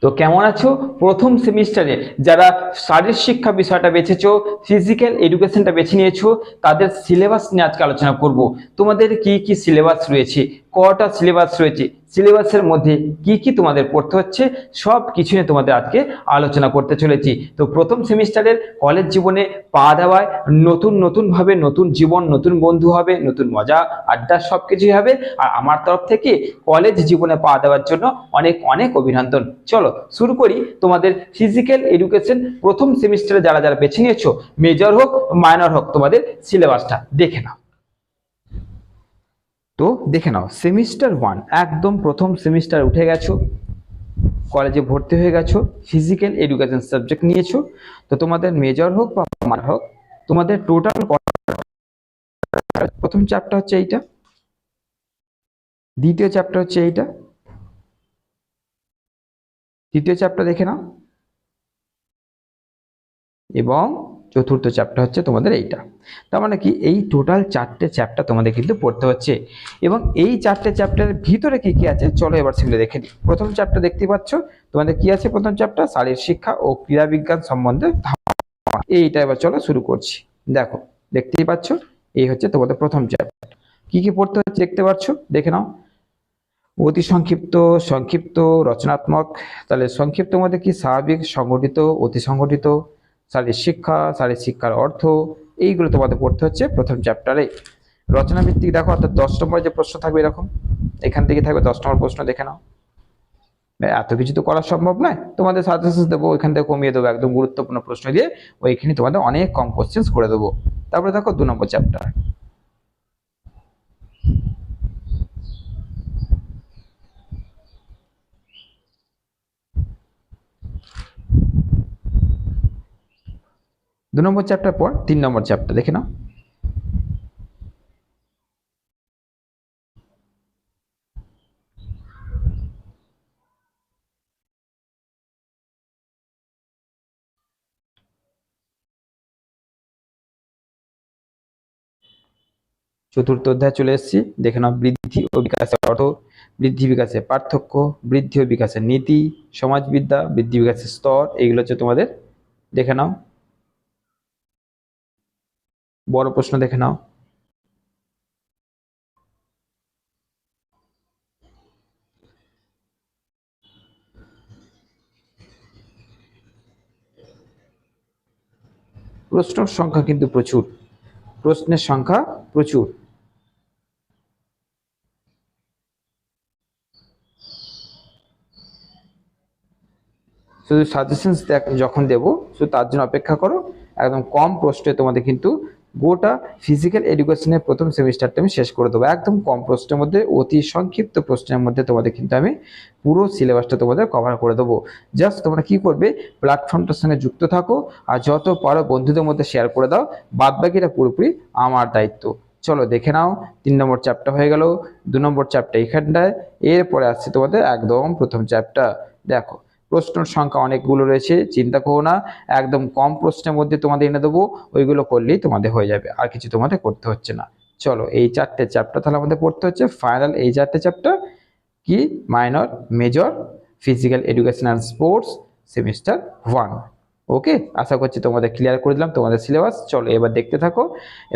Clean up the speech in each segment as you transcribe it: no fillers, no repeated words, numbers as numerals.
তো কেমন আছো? প্রথম সেমিস্টারে যারা শারীরিক শিক্ষা বিষয়টা বেছেছো, ফিজিক্যাল এডুকেশনটা বেছে নিয়েছো, তাদের সিলেবাস নিয়ে আজকে আলোচনা করব। তোমাদের কি কি সিলেবাস রয়েছে, কটা সিলেবাস রয়েছে, সিলেবাসের মধ্যে কি কি তোমাদের পড়তে হচ্ছে, সব কিছু নিয়ে তোমাদের আজকে আলোচনা করতে চলেছি। তো প্রথম সেমিস্টারের কলেজ জীবনে পা দেওয়ায় নতুন ভাবে নতুন জীবন, নতুন বন্ধু হবে, নতুন মজা আড্ডা সবকিছুই হবে। আর আমার তরফ থেকে কলেজ জীবনে পা দেওয়ার জন্য অনেক অনেক অভিনন্দন। চলো শুরু করি। তোমাদের ফিজিক্যাল এডুকেশন প্রথম সেমিস্টারে যারা যারা বেছে নিয়েছো, মেজর হোক মাইনর হোক, তোমাদের সিলেবাসটা দেখে নাও। তো দেখে নাও, সেমিস্টার 1 একদম প্রথম সেমিস্টার উঠে গেছো, কলেজে ভর্তি হয়ে গেছো, ফিজিক্যাল এডুকেশন সাবজেক্ট নিয়েছো। তো তোমাদের মেজর হোক বা মাইনর হোক, তোমাদের টোটাল প্রথম চ্যাপ্টার হচ্ছে এইটা, দ্বিতীয় চ্যাপ্টার হচ্ছে এইটা, তৃতীয় চ্যাপ্টার দেখে নাও, এবং চতুর্থ চ্যাপ্টার হচ্ছে তোমাদের এইটা। তার মানে কি, এই টোটাল 4টে চ্যাপ্টার তোমাদের কিন্তু পড়তে হচ্ছে। এবং এই 4টে চ্যাপ্টারের ভিতরে কি কি আছে, চলো এবার সেগুলো দেখে নিই। প্রথম চ্যাপ্টার দেখতে পাচ্ছ তোমাদের কি আছে, প্রথম চ্যাপ্টার শারীরিক শিক্ষা ও ক্রীড়া বিজ্ঞান সম্বন্ধে ধারণা। এইটা এবার চলো শুরু করছি। দেখো, দেখতেই পাচ্ছ এই হচ্ছে তোমাদের প্রথম চ্যাপ্টার। কি কি পড়তে হচ্ছে দেখতে পাচ্ছ, দেখে নাও। অতি সংক্ষিপ্ত, সংক্ষিপ্ত, রচনাত্মক। তাহলে সংক্ষিপ্তের মধ্যে কি, স্বাভাবিক, সংগঠিত, অতি সংগঠিত, শারীরিক শিক্ষা, শারীরিক শিক্ষার অর্থ, এইগুলো তোমাদের পড়তে হচ্ছে প্রথম চ্যাপ্টারে। রচনা ভিত্তিক দেখো, অর্থাৎ 10 নম্বর যে প্রশ্ন থাকবে এরকম, এখান থেকে থাকবে 10 নম্বর প্রশ্ন, দেখে নাও। এত কিছু তো করা সম্ভব নয়, তোমাদের সাজেশন দেবো, এখান থেকে কমিয়ে দেবো, একদম গুরুত্বপূর্ণ প্রশ্ন দিয়ে ওইখানে তোমাদের অনেক কম কোশ্চেন করে দেবো। তারপরে দেখো 2 নম্বর চ্যাপ্টার। 2 নম্বর চ্যাপ্টার পর 3 নম্বর চ্যাপ্টার দেখে নাও। চতুর্থ অধ্যায় চলে এসেছি, দেখে নাও। বৃদ্ধি ও বিকাশের অর্থ, বৃদ্ধি বিকাশের পার্থক্য, বৃদ্ধি ও বিকাশের নীতি, সমাজবিদ্যা, বৃদ্ধি বিকাশের স্তর, এইগুলো হচ্ছে তোমাদের, দেখে নাও। বড় প্রশ্ন দেখে নাও। প্রশ্নের সংখ্যা কিন্তু প্রচুর, প্রশ্নের সংখ্যা প্রচুর। শুধু সাজেশনস যখন দেবো, শুধু তার জন্য অপেক্ষা করো। একদম কম প্রশ্নে তোমাদের কিন্তু গোটা ফিজিক্যাল এডুকেশনের প্রথম সেমিস্টারটা আমি শেষ করে দেবো, একদম কম প্রশ্নের মধ্যে, অতি সংক্ষিপ্ত প্রশ্নের মধ্যে তোমাদের কিন্তু আমি পুরো সিলেবাসটা তোমাদের কভার করে দেবো। জাস্ট তোমরা কি করবে, প্ল্যাটফর্মটার সঙ্গে যুক্ত থাকো, আর যত পারো বন্ধুদের মধ্যে শেয়ার করে দাও, বাদ বাকিটা পুরোপুরি আমার দায়িত্ব। চলো দেখে নাও, 3 নম্বর চ্যাপ্টার হয়ে গেল, 2 নম্বর চ্যাপ্টার এখানটায়। এরপরে আসছে তোমাদের একদম প্রথম চ্যাপ্টার। দেখো, প্রশ্নের সংখ্যা অনেকগুলো রয়েছে, চিন্তা করো না, একদম কম প্রশ্নের মধ্যে তোমাদের এনে দেবো, ওইগুলো করলেই তোমাদের হয়ে যাবে, আর কিছু তোমাদের করতে হচ্ছে না। চলো, এই 4টে চ্যাপ্টার তাহলে আমাদের পড়তে হচ্ছে ফাইনাল। এই 4টে চ্যাপ্টার কি, minor, major, physical education and sports, semester 1। ওকে, আশা করছি তোমাদের ক্লিয়ার করে দিলাম তোমাদের সিলেবাস। চলো এবার দেখতে থাকো,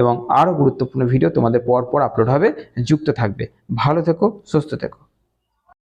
এবং আরো গুরুত্বপূর্ণ ভিডিও তোমাদের পর পর আপলোড হবে, যুক্ত থাকবে। ভালো থেকো, সুস্থ থেকো।